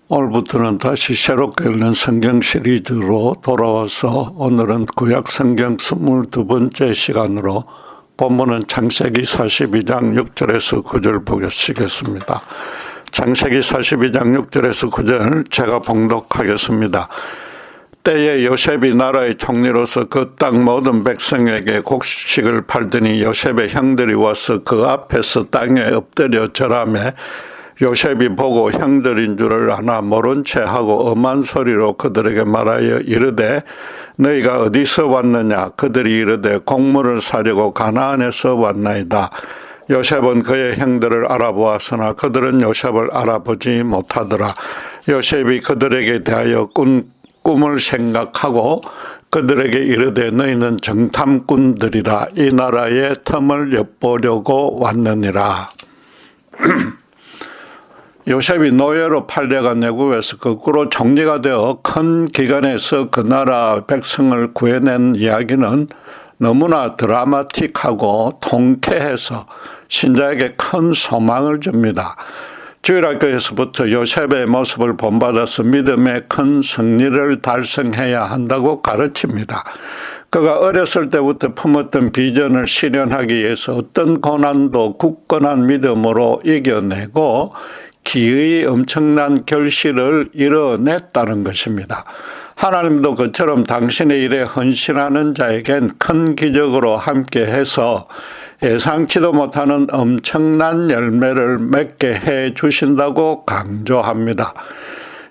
오늘부터는 다시 새롭게 읽는 성경 시리즈로 돌아와서 오늘은 구약 성경 22번째 시간으로 본문은 창세기 42장 6절에서 9절 보시겠습니다. 창세기 42장 6절에서 9절 제가 봉독하겠습니다. 때에 요셉이 나라의 총리로서 그 땅 모든 백성에게 곡식을 팔더니 요셉의 형들이 와서 그 앞에서 땅에 엎드려 절하며 요셉이 보고 형들인 줄을 아나 모른 채 하고 엄한 소리로 그들에게 말하여 이르되 너희가 어디서 왔느냐. 그들이 이르되 곡물을 사려고 가나안에서 왔나이다. 요셉은 그의 형들을 알아보았으나 그들은 요셉을 알아보지 못하더라. 요셉이 그들에게 대하여 꿈을 생각하고 그들에게 이르되 너희는 정탐꾼들이라. 이 나라의 틈을 엿보려고 왔느니라. 요셉이 노예로 팔려가 내국에서 거꾸로 총리가 되어 큰 기관에서 그 나라 백성을 구해낸 이야기는 너무나 드라마틱하고 통쾌해서 신자에게 큰 소망을 줍니다. 주일학교에서부터 요셉의 모습을 본받아서 믿음의 큰 승리를 달성해야 한다고 가르칩니다. 그가 어렸을 때부터 품었던 비전을 실현하기 위해서 어떤 고난도 굳건한 믿음으로 이겨내고 기의 엄청난 결실을 이뤄냈다는 것입니다. 하나님도 그처럼 당신의 일에 헌신하는 자에겐 큰 기적으로 함께해서 예상치도 못하는 엄청난 열매를 맺게 해 주신다고 강조합니다.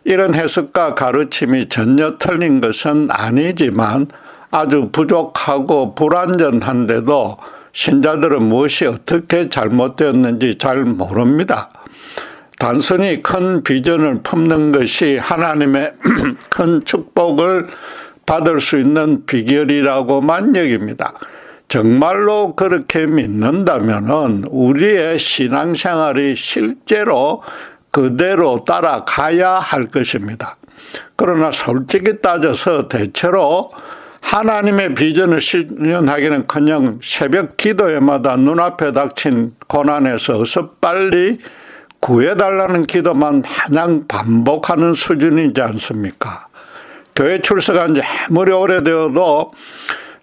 이런 해석과 가르침이 전혀 틀린 것은 아니지만 아주 부족하고 불완전한데도 신자들은 무엇이 어떻게 잘못되었는지 잘 모릅니다. 단순히 큰 비전을 품는 것이 하나님의 큰 축복을 받을 수 있는 비결이라고만 여깁니다. 정말로 그렇게 믿는다면 우리의 신앙생활이 실제로 그대로 따라가야 할 것입니다. 그러나 솔직히 따져서 대체로 하나님의 비전을 실현하기는커녕 새벽 기도회마다 눈앞에 닥친 고난에서 어서 빨리 구해달라는 기도만 마냥 반복하는 수준이지 않습니까? 교회 출석한 지 아무리 오래되어도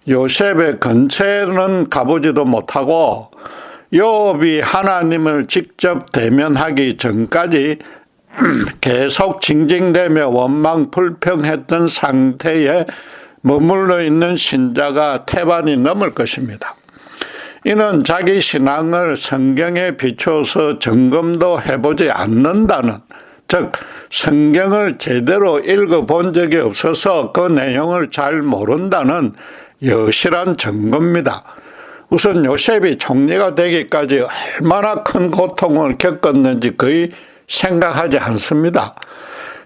요셉의 근처에는 가보지도 못하고 요업이 하나님을 직접 대면하기 전까지 계속 징징대며 원망 불평했던 상태에 머물러 있는 신자가 태반이 넘을 것입니다. 이는 자기 신앙을 성경에 비추어서 점검도 해보지 않는다는, 즉 성경을 제대로 읽어본 적이 없어서 그 내용을 잘 모른다는 여실한 증거입니다. 우선 요셉이 총리가 되기까지 얼마나 큰 고통을 겪었는지 거의 생각하지 않습니다.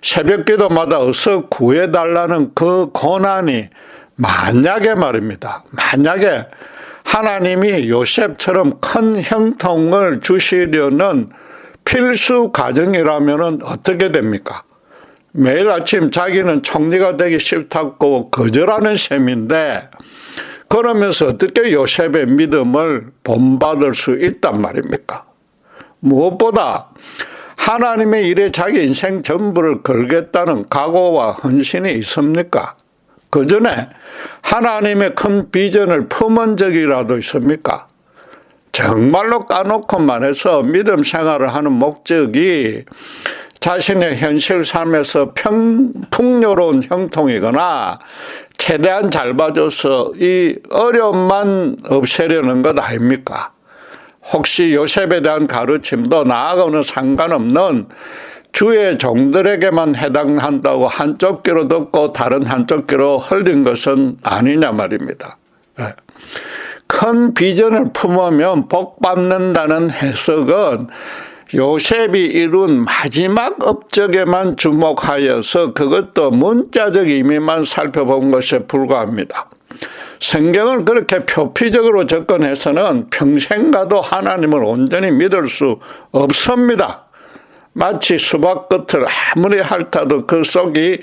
새벽기도마다 어서 구해달라는 그 고난이 만약에 말입니다. 만약에 하나님이 요셉처럼 큰 형통을 주시려는 필수 과정이라면 어떻게 됩니까? 매일 아침 자기는 총리가 되기 싫다고 거절하는 셈인데 그러면서 어떻게 요셉의 믿음을 본받을 수 있단 말입니까? 무엇보다 하나님의 일에 자기 인생 전부를 걸겠다는 각오와 헌신이 있습니까? 그 전에 하나님의 큰 비전을 품은 적이라도 있습니까? 정말로 까놓고만 해서 믿음 생활을 하는 목적이 자신의 현실 삶에서 풍요로운 형통이거나 최대한 잘 봐줘서 이 어려움만 없애려는 것 아닙니까? 혹시 요셉에 대한 가르침도 나하고는 상관없는 주의 종들에게만 해당한다고 한쪽 귀로 듣고 다른 한쪽 귀로 흘린 것은 아니냐 말입니다. 큰 비전을 품으면 복 받는다는 해석은 요셉이 이룬 마지막 업적에만 주목하여서 그것도 문자적 의미만 살펴본 것에 불과합니다. 성경을 그렇게 표피적으로 접근해서는 평생 가도 하나님을 온전히 믿을 수 없습니다. 마치 수박 끝을 아무리 핥아도 그 속이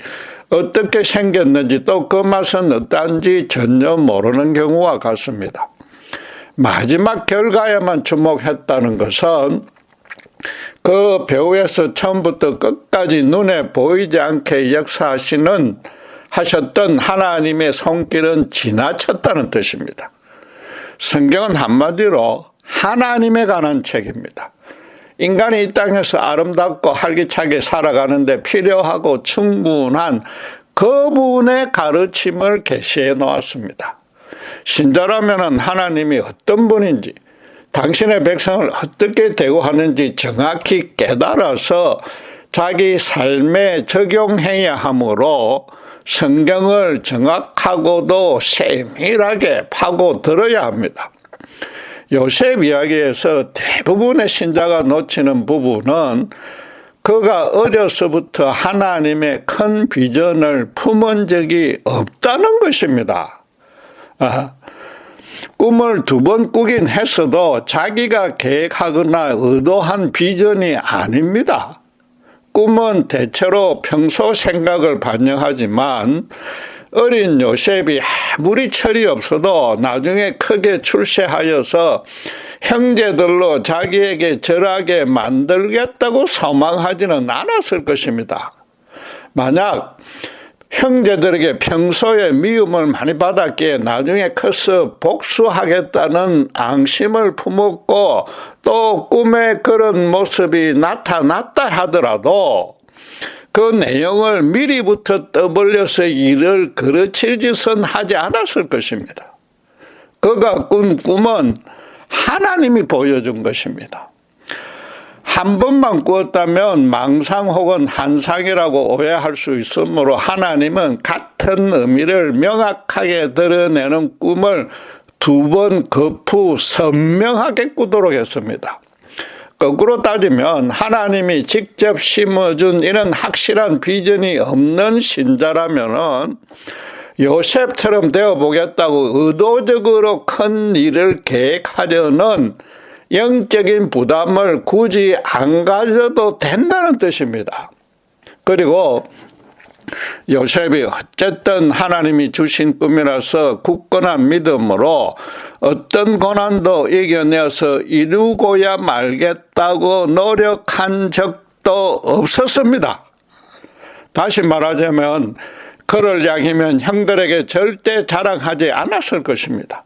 어떻게 생겼는지 또 그 맛은 어떤지 전혀 모르는 경우와 같습니다. 마지막 결과에만 주목했다는 것은 그 배후에서 처음부터 끝까지 눈에 보이지 않게 역사하셨던 하나님의 손길은 지나쳤다는 뜻입니다. 성경은 한마디로 하나님에 관한 책입니다. 인간이 이 땅에서 아름답고 활기차게 살아가는데 필요하고 충분한 그분의 가르침을 계시해 놓았습니다. 신자라면 하나님이 어떤 분인지, 당신의 백성을 어떻게 대우하는지 정확히 깨달아서 자기 삶에 적용해야 하므로 성경을 정확하고도 세밀하게 파고들어야 합니다. 요셉 이야기에서 대부분의 신자가 놓치는 부분은 그가 어려서부터 하나님의 큰 비전을 품은 적이 없다는 것입니다. 꿈을 2번 꾸긴 했어도 자기가 계획하거나 의도한 비전이 아닙니다. 꿈은 대체로 평소 생각을 반영하지만 어린 요셉이 아무리 철이 없어도 나중에 크게 출세하여서 형제들로 자기에게 절하게 만들겠다고 소망하지는 않았을 것입니다. 만약 형제들에게 평소에 미움을 많이 받았기에 나중에 커서 복수하겠다는 앙심을 품었고 또 꿈에 그런 모습이 나타났다 하더라도 그 내용을 미리부터 떠벌려서 일을 그르칠 짓은 하지 않았을 것입니다. 그가 꾼 꿈은 하나님이 보여준 것입니다. 한 번만 꾸었다면 망상 혹은 한상이라고 오해할 수 있으므로 하나님은 같은 의미를 명확하게 드러내는 꿈을 2번 거푸 선명하게 꾸도록 했습니다. 거꾸로 따지면 하나님이 직접 심어준 이런 확실한 비전이 없는 신자라면은 요셉처럼 되어보겠다고 의도적으로 큰 일을 계획하려는 영적인 부담을 굳이 안 가져도 된다는 뜻입니다. 그리고 요셉이 어쨌든 하나님이 주신 꿈이라서 굳건한 믿음으로 어떤 고난도 이겨내서 이루고야 말겠다고 노력한 적도 없었습니다. 다시 말하자면 그를 향하면 형들에게 절대 자랑하지 않았을 것입니다.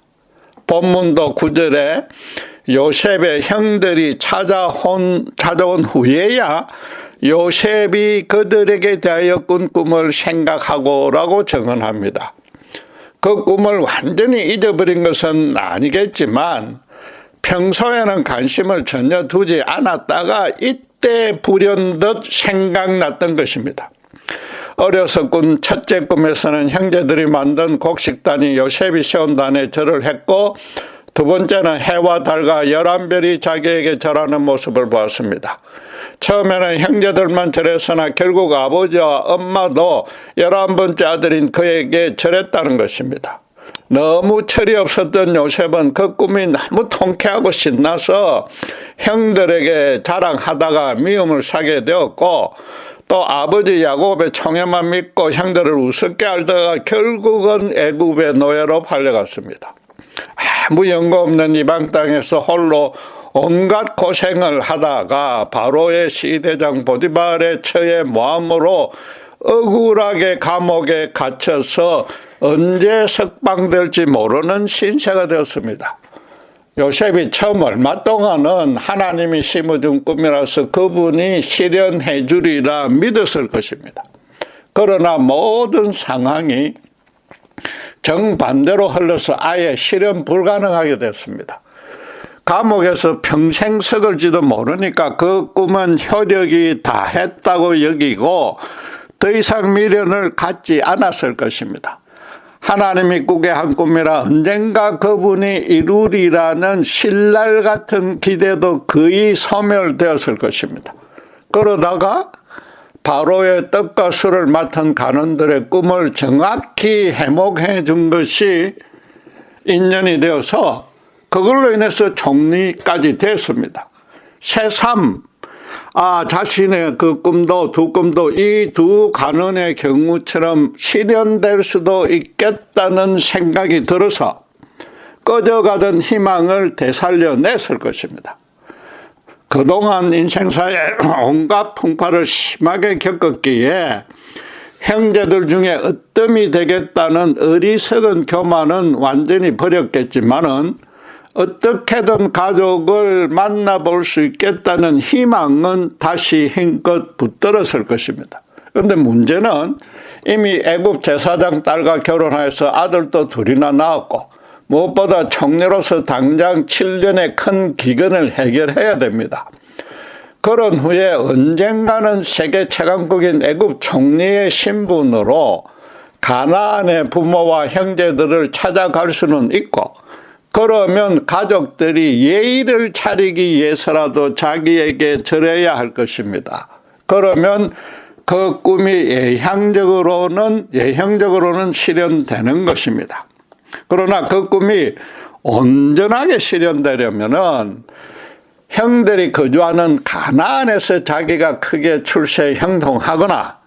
본문도 9절에 요셉의 형들이 찾아온 후에야 요셉이 그들에게 대하여 꾼 꿈을 생각하고라고 증언합니다. 그 꿈을 완전히 잊어버린 것은 아니겠지만 평소에는 관심을 전혀 두지 않았다가 이때 불현듯 생각났던 것입니다. 어려서 꾼 첫째 꿈에서는 형제들이 만든 곡식단이 요셉이 세운 단에 절을 했고 2번째는 해와 달과 11별이 자기에게 절하는 모습을 보았습니다. 처음에는 형제들만 절했으나 결국 아버지와 엄마도 11번째 아들인 그에게 절했다는 것입니다. 너무 철이 없었던 요셉은 그 꿈이 너무 통쾌하고 신나서 형들에게 자랑하다가 미움을 사게 되었고 또 아버지 야곱의 총애만 믿고 형들을 우습게 알다가 결국은 애굽의 노예로 팔려갔습니다. 아무 연고 없는 이방 땅에서 홀로 온갖 고생을 하다가 바로의 시대장 보디발의 처에 모함으로 억울하게 감옥에 갇혀서 언제 석방될지 모르는 신세가 되었습니다. 요셉이 처음 얼마 동안은 하나님이 심어준 꿈이라서 그분이 실현해 주리라 믿었을 것입니다. 그러나 모든 상황이 정반대로 흘러서 아예 실현 불가능하게 됐습니다. 감옥에서 평생 썩을지도 모르니까 그 꿈은 효력이 다했다고 여기고 더 이상 미련을 갖지 않았을 것입니다. 하나님이 꾸게 한 꿈이라 언젠가 그분이 이루리라는 신랄 같은 기대도 거의 소멸되었을 것입니다. 그러다가 바로의 떡과 술을 맡은 간원들의 꿈을 정확히 해목해 준 것이 인연이 되어서 그걸로 인해서 총리까지 됐습니다. 새삼 자신의 그 꿈도 두 꿈도 이 두 간원의 경우처럼 실현될 수도 있겠다는 생각이 들어서 꺼져가던 희망을 되살려냈을 것입니다. 그동안 인생사에 온갖 풍파를 심하게 겪었기에 형제들 중에 으뜸이 되겠다는 어리석은 교만은 완전히 버렸겠지만은 어떻게든 가족을 만나볼 수 있겠다는 희망은 다시 힘껏 붙들었을 것입니다. 그런데 문제는 이미 애굽 제사장 딸과 결혼해서 아들도 둘이나 낳았고 무엇보다 총리로서 당장 7년의 큰 기근을 해결해야 됩니다. 그런 후에 언젠가는 세계 최강국인 애굽 총리의 신분으로 가나안의 부모와 형제들을 찾아갈 수는 있고, 그러면 가족들이 예의를 차리기 위해서라도 자기에게 절해야 할 것입니다. 그러면 그 꿈이 예형적으로는 실현되는 것입니다. 그러나 그 꿈이 온전하게 실현되려면은 형들이 거주하는 가나안에서 자기가 크게 출세 형통하거나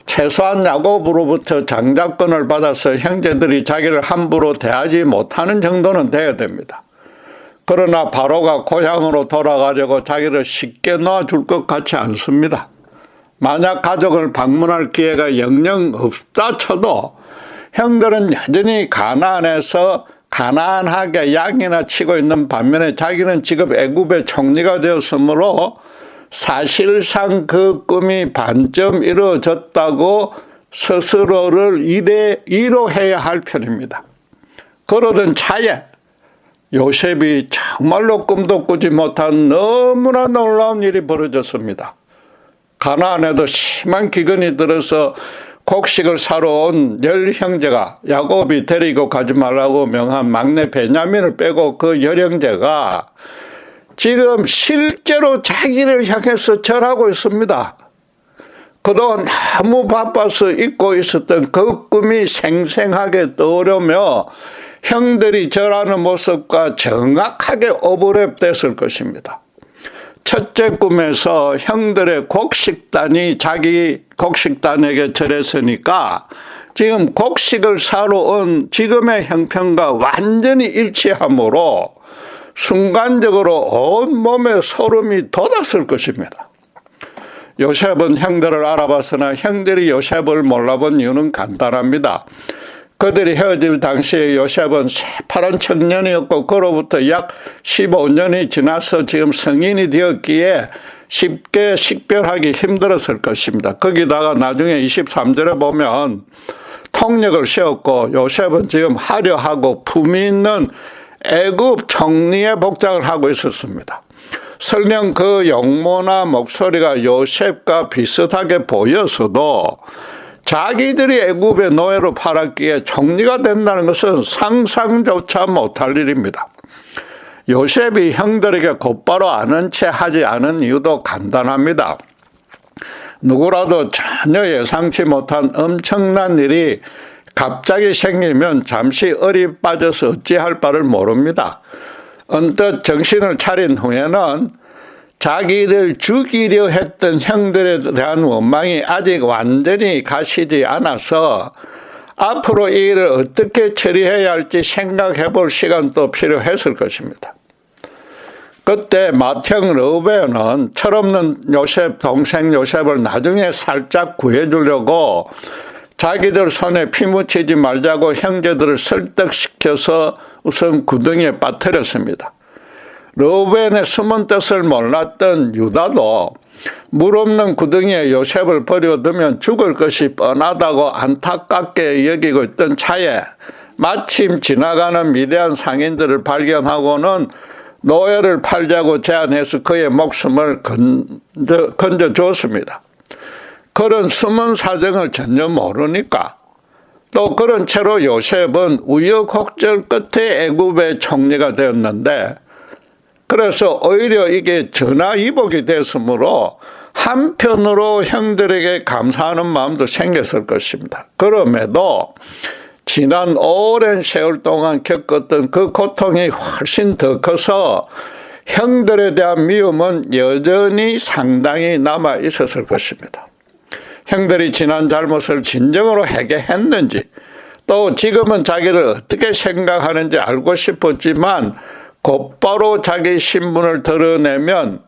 최소한 야곱으로부터 장자권을 받아서 형제들이 자기를 함부로 대하지 못하는 정도는 되어야 됩니다. 그러나 바로가 고향으로 돌아가려고 자기를 쉽게 놔줄 것 같지 않습니다. 만약 가족을 방문할 기회가 영영 없다 쳐도 형들은 여전히 가나안에서 가난하게 양이나 치고 있는 반면에 자기는 지금 애굽의 총리가 되었으므로 사실상 그 꿈이 반쯤 이루어졌다고 스스로를 위로해야 할 편입니다. 그러던 차에 요셉이 정말로 꿈도 꾸지 못한 너무나 놀라운 일이 벌어졌습니다. 가나안에도 심한 기근이 들어서 곡식을 사러 온 10형제가 야곱이 데리고 가지 말라고 명한 막내 베냐민을 빼고 그 10형제가 지금 실제로 자기를 향해서 절하고 있습니다. 그동안 너무 바빠서 잊고 있었던 그 꿈이 생생하게 떠오르며 형들이 절하는 모습과 정확하게 오버랩됐을 것입니다. 첫째 꿈에서 형들의 곡식단이 자기 곡식단에게 절했으니까 지금 곡식을 사러 온 지금의 형편과 완전히 일치하므로 순간적으로 온몸에 소름이 돋았을 것입니다. 요셉은 형들을 알아봤으나 형들이 요셉을 몰라본 이유는 간단합니다. 그들이 헤어질 당시에 요셉은 새파란 청년이었고 그로부터 약 15년이 지나서 지금 성인이 되었기에 쉽게 식별하기 힘들었을 것입니다. 거기다가 나중에 23절에 보면 통역을 세웠고 요셉은 지금 화려하고 품위 있는 애굽 총리의 복장을 하고 있었습니다. 설령 그 용모나 목소리가 요셉과 비슷하게 보였어도 자기들이 애굽의 노예로 팔았기에 총리가 된다는 것은 상상조차 못할 일입니다. 요셉이 형들에게 곧바로 아는 채 하지 않은 이유도 간단합니다. 누구라도 전혀 예상치 못한 엄청난 일이 갑자기 생기면 잠시 얼이 빠져서 어찌할 바를 모릅니다. 언뜻 정신을 차린 후에는 자기를 죽이려 했던 형들에 대한 원망이 아직 완전히 가시지 않아서 앞으로 이 일을 어떻게 처리해야 할지 생각해 볼 시간도 필요했을 것입니다. 그때 맏형 르우벤은 철없는 요셉 동생 요셉을 나중에 살짝 구해주려고 자기들 손에 피 묻히지 말자고 형제들을 설득시켜서 우선 구덩이에 빠뜨렸습니다. 르우벤의 숨은 뜻을 몰랐던 유다도 물 없는 구덩이에 요셉을 버려두면 죽을 것이 뻔하다고 안타깝게 여기고 있던 차에 마침 지나가는 미대한 상인들을 발견하고는 노예를 팔자고 제안해서 그의 목숨을 건져 주었습니다. 그런 숨은 사정을 전혀 모르니까 또 그런 채로 요셉은 우여곡절 끝에 애굽의 총리가 되었는데 그래서 오히려 이게 전화위복이 됐으므로 한편으로 형들에게 감사하는 마음도 생겼을 것입니다. 그럼에도 지난 오랜 세월 동안 겪었던 그 고통이 훨씬 더 커서 형들에 대한 미움은 여전히 상당히 남아 있었을 것입니다. 형들이 지난 잘못을 진정으로 회개했는지 또 지금은 자기를 어떻게 생각하는지 알고 싶었지만 곧바로 자기 신분을 드러내면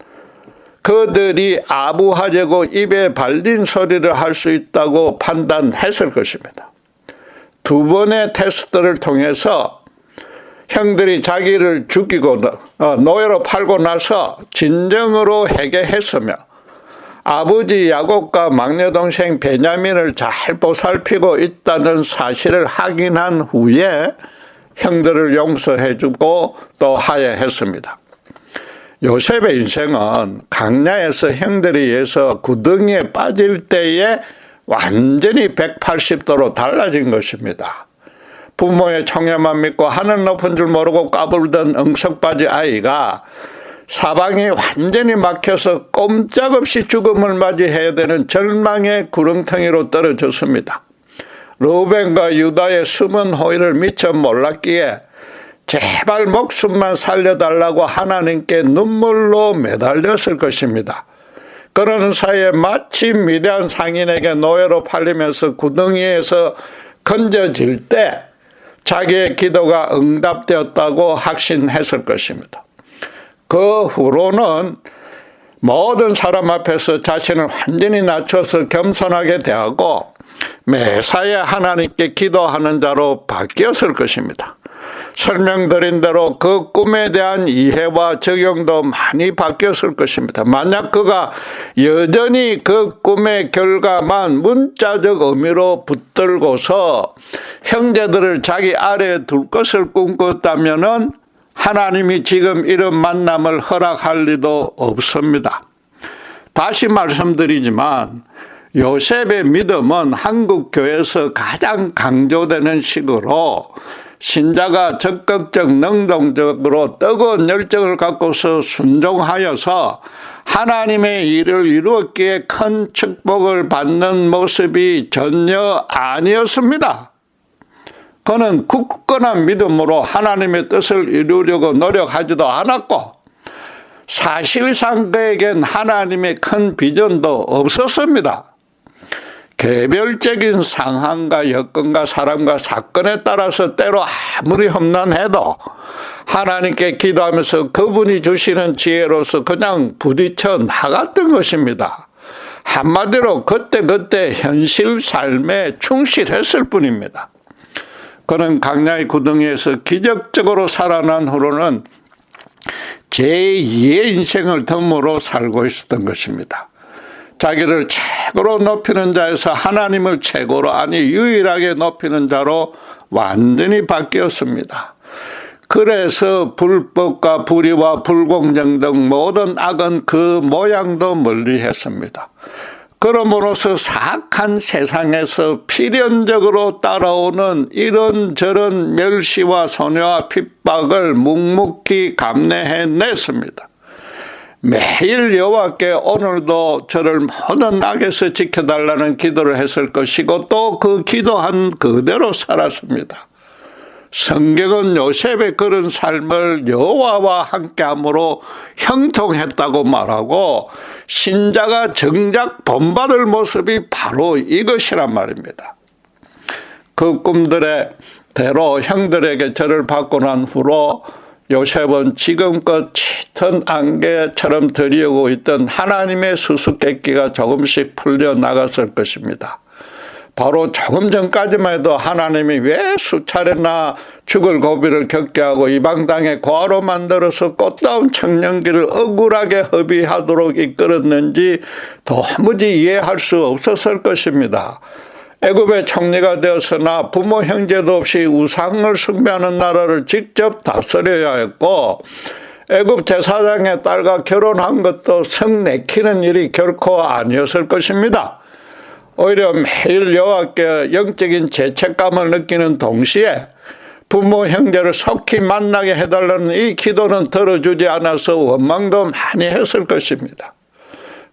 그들이 아부하려고 입에 발린 소리를 할 수 있다고 판단했을 것입니다. 두 번의 테스트를 통해서 형들이 자기를 죽이고 노예로 팔고 나서 진정으로 회개했으며 아버지 야곱과 막내 동생 베냐민을 잘 보살피고 있다는 사실을 확인한 후에 형들을 용서해주고 또 하야했습니다. 요셉의 인생은 강야에서 형들에 의해서 구덩이에 빠질 때에 완전히 180도로 달라진 것입니다. 부모의 청해만 믿고 하늘 높은 줄 모르고 까불던 응석바지 아이가 사방이 완전히 막혀서 꼼짝없이 죽음을 맞이해야 되는 절망의 구렁텅이로 떨어졌습니다. 르우벤과 유다의 숨은 호의를 미처 몰랐기에 제발 목숨만 살려달라고 하나님께 눈물로 매달렸을 것입니다. 그러는 사이에 마침 위대한 상인에게 노예로 팔리면서 구덩이에서 건져질 때 자기의 기도가 응답되었다고 확신했을 것입니다. 그 후로는 모든 사람 앞에서 자신을 완전히 낮춰서 겸손하게 대하고 매사에 하나님께 기도하는 자로 바뀌었을 것입니다. 설명드린 대로 그 꿈에 대한 이해와 적용도 많이 바뀌었을 것입니다. 만약 그가 여전히 그 꿈의 결과만 문자적 의미로 붙들고서 형제들을 자기 아래에 둘 것을 꿈꿨다면은 하나님이 지금 이런 만남을 허락할 리도 없습니다. 다시 말씀드리지만 요셉의 믿음은 한국 교회에서 가장 강조되는 식으로 신자가 적극적 능동적으로 뜨거운 열정을 갖고서 순종하여서 하나님의 일을 이루었기에 큰 축복을 받는 모습이 전혀 아니었습니다. 그는 굳건한 믿음으로 하나님의 뜻을 이루려고 노력하지도 않았고 사실상 그에겐 하나님의 큰 비전도 없었습니다. 개별적인 상황과 여건과 사람과 사건에 따라서 때로 아무리 험난해도 하나님께 기도하면서 그분이 주시는 지혜로서 그냥 부딪혀 나갔던 것입니다. 한마디로 그때그때 현실 삶에 충실했을 뿐입니다. 그는 강야의 구덩이에서 기적적으로 살아난 후로는 제2의 인생을 덤으로 살고 있었던 것입니다. 자기를 최고로 높이는 자에서 하나님을 최고로 아니 유일하게 높이는 자로 완전히 바뀌었습니다. 그래서 불법과 불의와 불공정 등 모든 악은 그 모양도 멀리했습니다. 그러므로서 사악한 세상에서 필연적으로 따라오는 이런저런 멸시와 손해와 핍박을 묵묵히 감내해냈습니다. 매일 여호와께 오늘도 저를 모든 악에서 지켜달라는 기도를 했을 것이고 또 그 기도한 그대로 살았습니다. 성경은 요셉의 그런 삶을 여호와와 함께함으로 형통했다고 말하고 신자가 정작 본받을 모습이 바로 이것이란 말입니다. 그 꿈들의 대로 형들에게 절을 받고 난 후로 요셉은 지금껏 짙은 안개처럼 들이오고 있던 하나님의 수수께끼가 조금씩 풀려나갔을 것입니다. 바로 조금 전까지만 해도 하나님이 왜 수차례나 죽을 고비를 겪게 하고 이방 땅에 고아로 만들어서 꽃다운 청년기를 억울하게 허비하도록 이끌었는지 도무지 이해할 수 없었을 것입니다. 애굽의 총리가 되었으나 부모 형제도 없이 우상을 숭배하는 나라를 직접 다스려야 했고 애굽 제사장의 딸과 결혼한 것도 성 내키는 일이 결코 아니었을 것입니다. 오히려 매일 여호와께 영적인 죄책감을 느끼는 동시에 부모 형제를 속히 만나게 해달라는 이 기도는 들어주지 않아서 원망도 많이 했을 것입니다.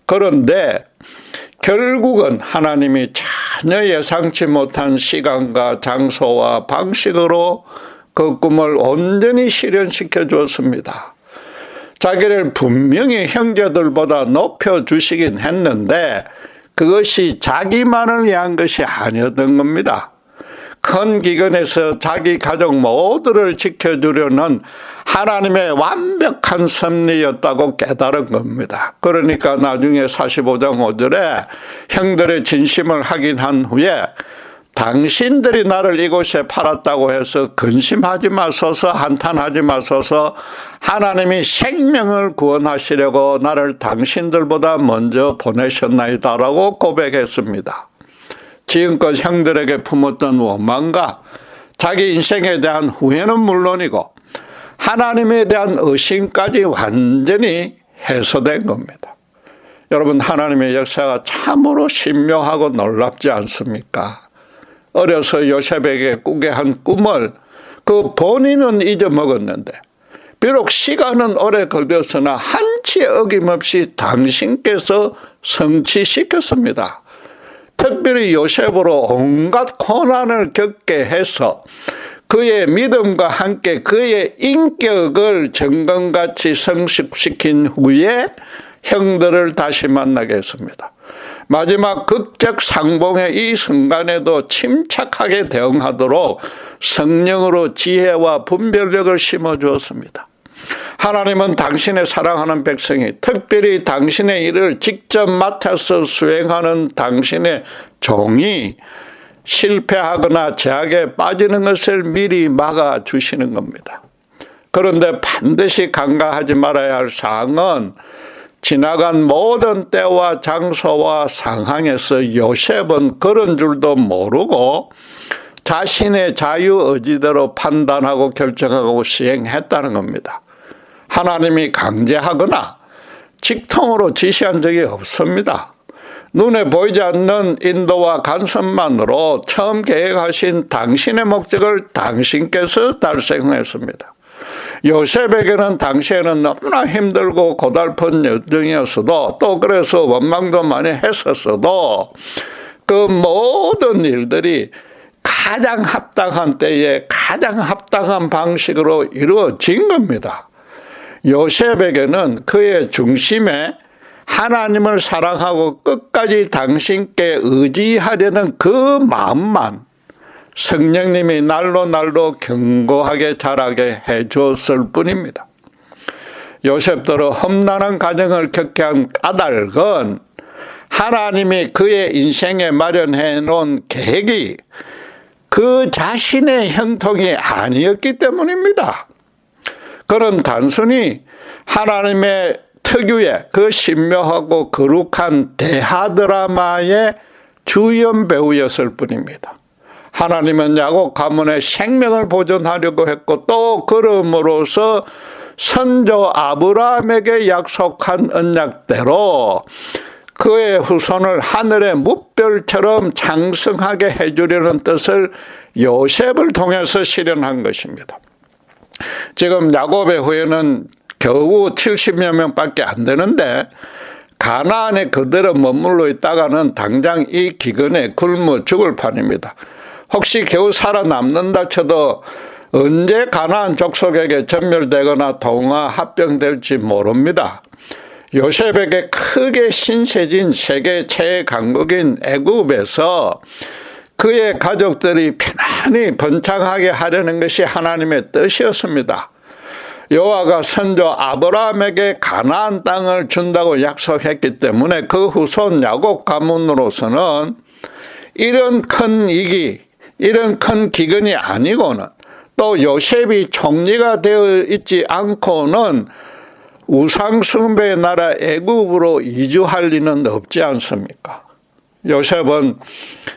그런데 결국은 하나님이 전혀 예상치 못한 시간과 장소와 방식으로 그 꿈을 온전히 실현시켜 주었습니다. 자기를 분명히 형제들보다 높여주시긴 했는데 그것이 자기만을 위한 것이 아니었던 겁니다. 큰 기근에서 자기 가족 모두를 지켜주려는 하나님의 완벽한 섭리였다고 깨달은 겁니다. 그러니까 나중에 45장 5절에 형들의 진심을 확인한 후에 당신들이 나를 이곳에 팔았다고 해서 근심하지 마소서, 한탄하지 마소서, 하나님이 생명을 구원하시려고 나를 당신들보다 먼저 보내셨나이다라고 고백했습니다. 지금껏 형들에게 품었던 원망과 자기 인생에 대한 후회는 물론이고 하나님에 대한 의심까지 완전히 해소된 겁니다. 여러분, 하나님의 역사가 참으로 신묘하고 놀랍지 않습니까? 어려서 요셉에게 꾸게 한 꿈을 그 본인은 잊어먹었는데 비록 시간은 오래 걸렸으나 한치 어김없이 당신께서 성취시켰습니다. 특별히 요셉으로 온갖 고난을 겪게 해서 그의 믿음과 함께 그의 인격을 정금같이 성숙시킨 후에 형들을 다시 만나게 했습니다. 마지막 극적 상봉의 이 순간에도 침착하게 대응하도록 성령으로 지혜와 분별력을 심어주었습니다. 하나님은 당신의 사랑하는 백성이 특별히 당신의 일을 직접 맡아서 수행하는 당신의 종이 실패하거나 제약에 빠지는 것을 미리 막아주시는 겁니다. 그런데 반드시 간과하지 말아야 할 사항은 지나간 모든 때와 장소와 상황에서 요셉은 그런 줄도 모르고 자신의 자유의지대로 판단하고 결정하고 시행했다는 겁니다. 하나님이 강제하거나 직통으로 지시한 적이 없습니다. 눈에 보이지 않는 인도와 간섭만으로 처음 계획하신 당신의 목적을 당신께서 달성했습니다. 요셉에게는 당시에는 너무나 힘들고 고달픈 여정이었어도 또 그래서 원망도 많이 했었어도 그 모든 일들이 가장 합당한 때에 가장 합당한 방식으로 이루어진 겁니다. 요셉에게는 그의 중심에 하나님을 사랑하고 끝까지 당신께 의지하려는 그 마음만 성령님이 날로 견고하게 자라게 해주었을 뿐입니다. 요셉대로 험난한 과정을 겪게 한 까닭은 하나님이 그의 인생에 마련해 놓은 계획이 그 자신의 형통이 아니었기 때문입니다. 그는 단순히 하나님의 특유의 그 신묘하고 거룩한 대하드라마의 주연 배우였을 뿐입니다. 하나님은 야곱 가문의 생명을 보존하려고 했고 또 그럼으로써 선조 아브라함에게 약속한 언약대로 그의 후손을 하늘의 뭇별처럼 장성하게 해주려는 뜻을 요셉을 통해서 실현한 것입니다. 지금 야곱의 후예는 겨우 70여 명밖에 안 되는데 가나안에 그대로 머물러 있다가는 당장 이 기근에 굶어 죽을 판입니다. 혹시 겨우 살아남는다 쳐도 언제 가나안 족속에게 전멸되거나 동화 합병될지 모릅니다. 요셉에게 크게 신세진 세계 최강국인 애굽에서 그의 가족들이 편안히 번창하게 하려는 것이 하나님의 뜻이었습니다. 여호와가 선조 아브라함에게 가나안 땅을 준다고 약속했기 때문에 그 후손 야곱 가문으로서는 이런 큰 위기, 이런 큰 기근이 아니고는 또 요셉이 총리가 되어 있지 않고는 우상숭배의 나라 애굽으로 이주할 리는 없지 않습니까? 요셉은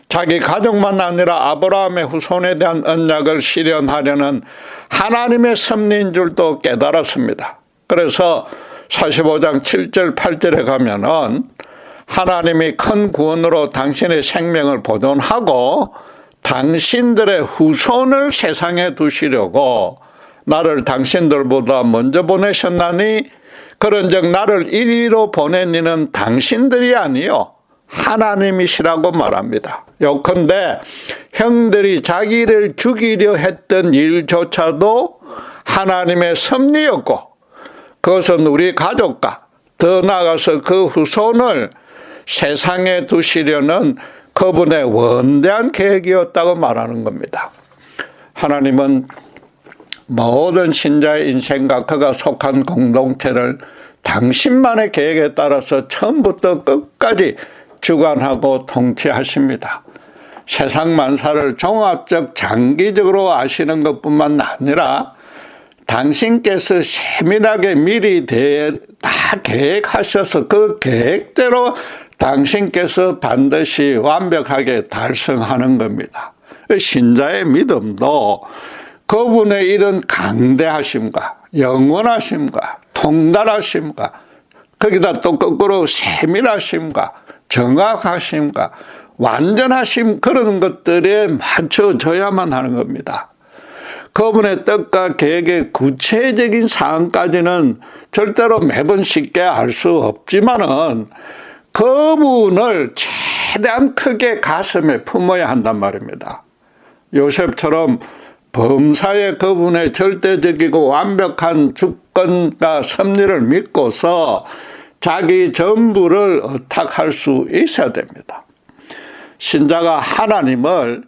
자기 가족만 아니라 아브라함의 후손에 대한 언약을 실현하려는 하나님의 섭리인 줄도 깨달았습니다. 그래서 45장 7절 8절에 가면은 하나님이 큰 구원으로 당신의 생명을 보존하고 당신들의 후손을 세상에 두시려고 나를 당신들보다 먼저 보내셨나니 그런즉 나를 이리로 보낸 이는 당신들이 아니요 하나님이시라고 말합니다. 요컨대 형들이 자기를 죽이려 했던 일조차도 하나님의 섭리였고 그것은 우리 가족과 더 나아가서 그 후손을 세상에 두시려는 그분의 원대한 계획이었다고 말하는 겁니다. 하나님은 모든 신자의 인생과 그가 속한 공동체를 당신만의 계획에 따라서 처음부터 끝까지 주관하고 통치하십니다. 세상 만사를 종합적 장기적으로 아시는 것뿐만 아니라 당신께서 세밀하게 미리 다 계획하셔서 그 계획대로 당신께서 반드시 완벽하게 달성하는 겁니다. 신자의 믿음도 그분의 이런 강대하심과 영원하심과 통달하심과 거기다 또 거꾸로 세밀하심과 정확하심과 완전하심 그런 것들에 맞춰져야만 하는 겁니다. 그분의 뜻과 계획의 구체적인 사항까지는 절대로 매번 쉽게 알 수 없지만은 그분을 최대한 크게 가슴에 품어야 한단 말입니다. 요셉처럼 범사의 그분의 절대적이고 완벽한 주권과 섭리를 믿고서 자기 전부를 의탁할 수 있어야 됩니다. 신자가 하나님을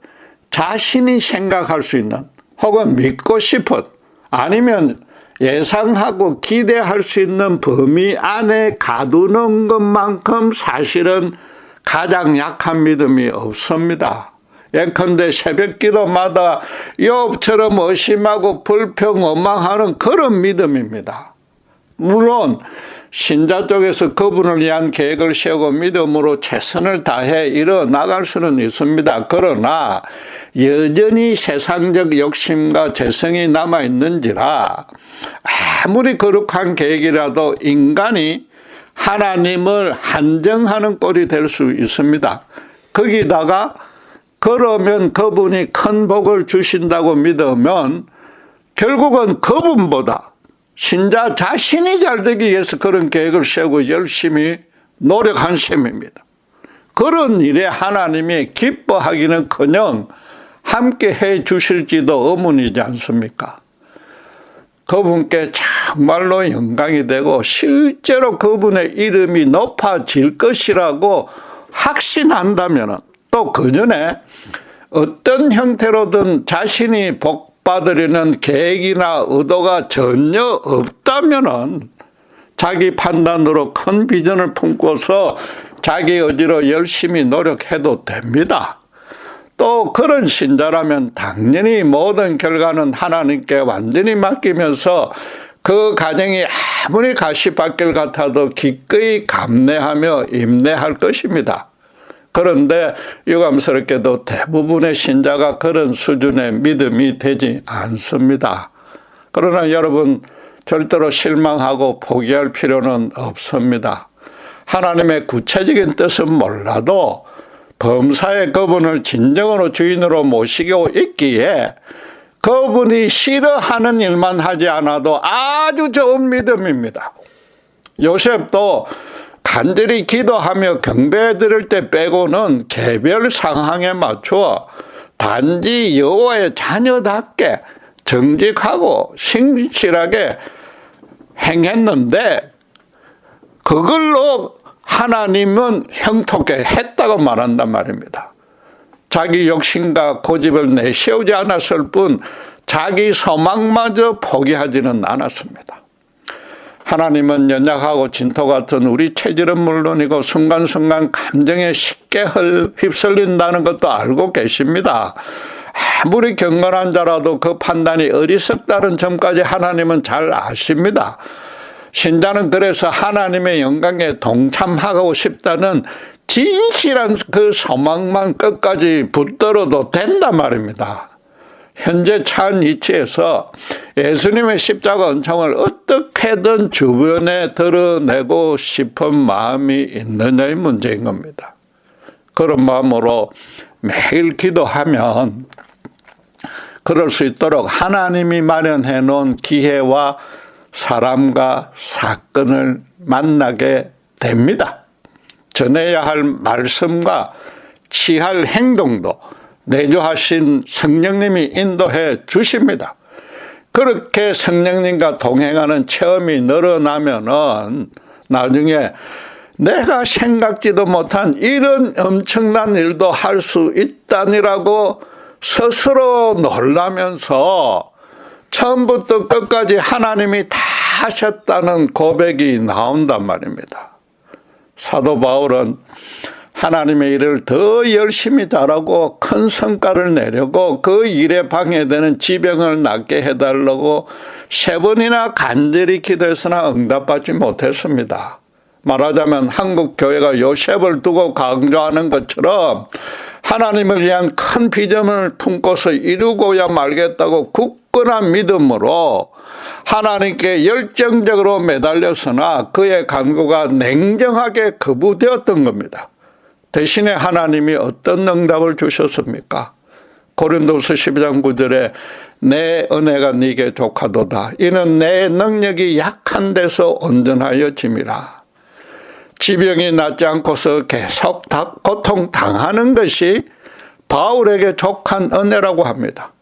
자신이 생각할 수 있는 혹은 믿고 싶은 아니면 예상하고 기대할 수 있는 범위 안에 가두는 것만큼 사실은 가장 약한 믿음이 없습니다. 예컨대 새벽기도마다 욥처럼 의심하고 불평 원망하는 그런 믿음입니다. 물론 신자 쪽에서 그분을 위한 계획을 세우고 믿음으로 최선을 다해 이뤄나갈 수는 있습니다. 그러나 여전히 세상적 욕심과 재성이 남아있는지라 아무리 거룩한 계획이라도 인간이 하나님을 한정하는 꼴이 될 수 있습니다. 거기다가 그러면 그분이 큰 복을 주신다고 믿으면 결국은 그분보다 신자 자신이 잘되기 위해서 그런 계획을 세우고 열심히 노력한 셈입니다. 그런 일에 하나님이 기뻐하기는커녕 함께 해 주실지도 의문이지 않습니까? 그분께 정말로 영광이 되고 실제로 그분의 이름이 높아질 것이라고 확신한다면 또 그 전에 어떤 형태로든 자신이 복받으려는 계획이나 의도가 전혀 없다면 자기 판단으로 큰 비전을 품고서 자기 의지로 열심히 노력해도 됩니다. 또 그런 신자라면 당연히 모든 결과는 하나님께 완전히 맡기면서 그 과정이 아무리 가시밭길 같아도 기꺼이 감내하며 인내할 것입니다. 그런데 유감스럽게도 대부분의 신자가 그런 수준의 믿음이 되지 않습니다. 그러나 여러분 절대로 실망하고 포기할 필요는 없습니다. 하나님의 구체적인 뜻은 몰라도 범사의 그분을 진정으로 주인으로 모시고 있기에 그분이 싫어하는 일만 하지 않아도 아주 좋은 믿음입니다. 요셉도 간절히 기도하며 경배해 드릴 때 빼고는 개별 상황에 맞추어 단지 여호와의 자녀답게 정직하고 신실하게 행했는데 그걸로 하나님은 형통케 했다고 말한단 말입니다. 자기 욕심과 고집을 내세우지 않았을 뿐 자기 소망마저 포기하지는 않았습니다. 하나님은 연약하고 진토 같은 우리 체질은 물론이고 순간순간 감정에 쉽게 휩쓸린다는 것도 알고 계십니다. 아무리 경건한 자라도 그 판단이 어리석다는 점까지 하나님은 잘 아십니다. 신자는 그래서 하나님의 영광에 동참하고 싶다는 진실한 그 소망만 끝까지 붙들어도 된단 말입니다. 현재 처한 위치에서 예수님의 십자가 은총을 어떻게든 주변에 드러내고 싶은 마음이 있느냐의 문제인 겁니다. 그런 마음으로 매일 기도하면 그럴 수 있도록 하나님이 마련해 놓은 기회와 사람과 사건을 만나게 됩니다. 전해야 할 말씀과 취할 행동도 내주하신 성령님이 인도해 주십니다. 그렇게 성령님과 동행하는 체험이 늘어나면은 나중에 내가 생각지도 못한 이런 엄청난 일도 할 수 있다니라고 스스로 놀라면서 처음부터 끝까지 하나님이 다 하셨다는 고백이 나온단 말입니다. 사도 바울은 하나님의 일을 더 열심히 잘하고 큰 성과를 내려고 그 일에 방해되는 지병을 낫게 해달라고 3번이나 간절히 기도했으나 응답받지 못했습니다. 말하자면 한국 교회가 요셉을 두고 강조하는 것처럼 하나님을 위한 큰 비전을 품고서 이루고야 말겠다고 굳건한 믿음으로 하나님께 열정적으로 매달렸으나 그의 간구가 냉정하게 거부되었던 겁니다. 대신에 하나님이 어떤 응답을 주셨습니까? 고린도서 12장 9절에 내 은혜가 네게 족하도다. 이는 내 능력이 약한 데서 온전하여 짐이라. 지병이 낫지 않고서 계속 고통당하는 것이 바울에게 족한 은혜라고 합니다.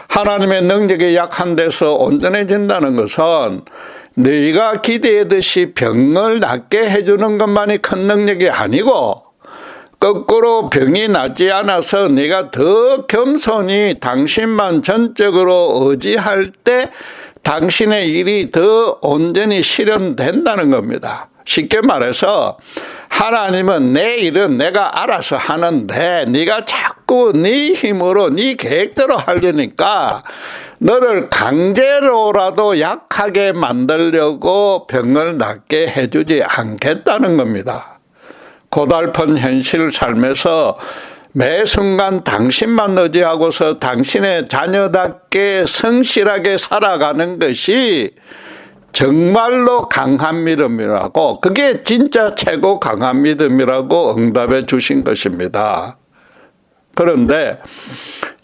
하나님의 능력이 약한 데서 온전해진다는 것은 너희가 기대하듯이 병을 낫게 해주는 것만이 큰 능력이 아니고 거꾸로 병이 낫지 않아서 네가 더 겸손히 당신만 전적으로 의지할 때 당신의 일이 더 온전히 실현된다는 겁니다. 쉽게 말해서 하나님은 내 일은 내가 알아서 하는데 네가 자꾸 네 힘으로 네 계획대로 하려니까 너를 강제로라도 약하게 만들려고 병을 낫게 해주지 않겠다는 겁니다. 고달픈 현실 삶에서 매 순간 당신만 의지하고서 당신의 자녀답게 성실하게 살아가는 것이 정말로 강한 믿음이라고, 그게 진짜 최고 강한 믿음이라고 응답해 주신 것입니다. 그런데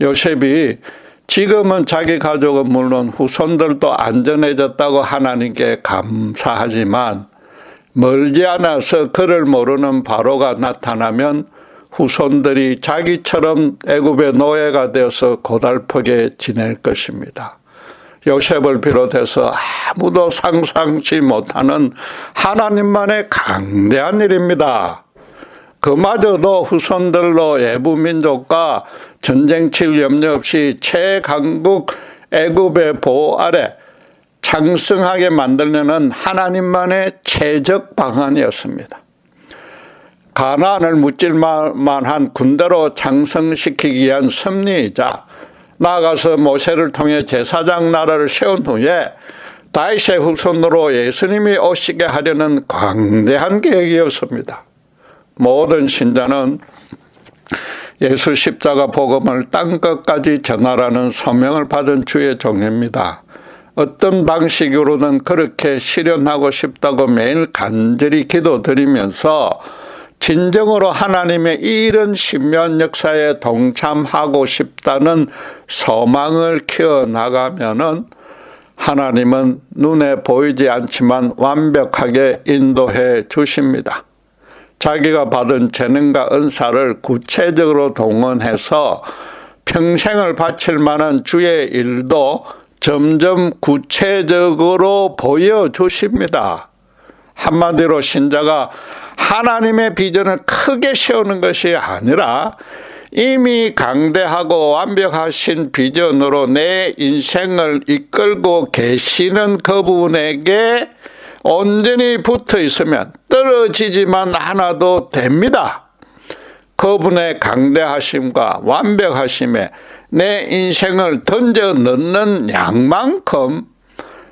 요셉이 지금은 자기 가족은 물론 후손들도 안전해졌다고 하나님께 감사하지만 멀지 않아서 그를 모르는 바로가 나타나면 후손들이 자기처럼 애굽의 노예가 되어서 고달프게 지낼 것입니다. 요셉을 비롯해서 아무도 상상치 못하는 하나님만의 강대한 일입니다. 그마저도 후손들로 애부민족과 전쟁 칠 염려 없이 최강국 애굽의 보호 아래 장성하게 만들려는 하나님만의 최적 방안이었습니다. 가나안을 무찔만한 군대로 장성시키기 위한 섭리이자 나아가서 모세를 통해 제사장 나라를 세운 후에 다윗의 후손으로 예수님이 오시게 하려는 광대한 계획이었습니다. 모든 신자는 예수 십자가 복음을 땅끝까지 전하라는 소명을 받은 주의 종입니다. 어떤 방식으로든 그렇게 실현하고 싶다고 매일 간절히 기도드리면서 진정으로 하나님의 이런 신묘한 역사에 동참하고 싶다는 소망을 키워나가면은 하나님은 눈에 보이지 않지만 완벽하게 인도해 주십니다. 자기가 받은 재능과 은사를 구체적으로 동원해서 평생을 바칠 만한 주의 일도 점점 구체적으로 보여주십니다. 한마디로 신자가 하나님의 비전을 크게 세우는 것이 아니라 이미 강대하고 완벽하신 비전으로 내 인생을 이끌고 계시는 그분에게 온전히 붙어 있으면 떨어지지만 않아도 됩니다. 그분의 강대하심과 완벽하심에 내 인생을 던져 넣는 양만큼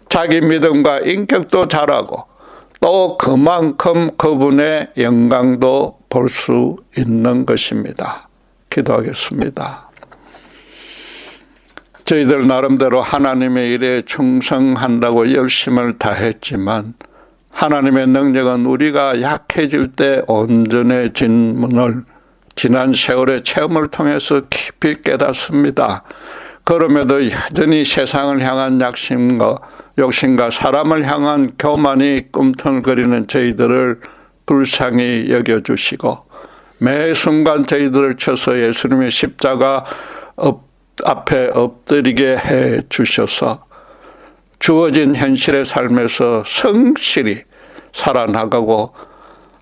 자기 믿음과 인격도 자라고 또 그만큼 그분의 영광도 볼 수 있는 것입니다. 기도하겠습니다. 저희들 나름대로 하나님의 일에 충성한다고 열심을 다했지만 하나님의 능력은 우리가 약해질 때 온전해진 문을 지난 세월의 체험을 통해서 깊이 깨닫습니다. 그럼에도 여전히 세상을 향한 욕심과 사람을 향한 교만이 꿈틀거리는 저희들을 불쌍히 여겨주시고 매 순간 저희들을 쳐서 예수님의 십자가 앞에 엎드리게 해 주셔서 주어진 현실의 삶에서 성실히 살아나가고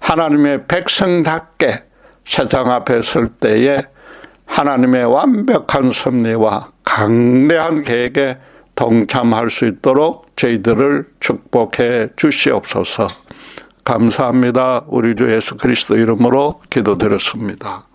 하나님의 백성답게 세상 앞에 설 때에 하나님의 완벽한 섭리와 강대한 계획에 동참할 수 있도록 저희들을 축복해 주시옵소서. 감사합니다. 우리 주 예수 그리스도 이름으로 기도드렸습니다.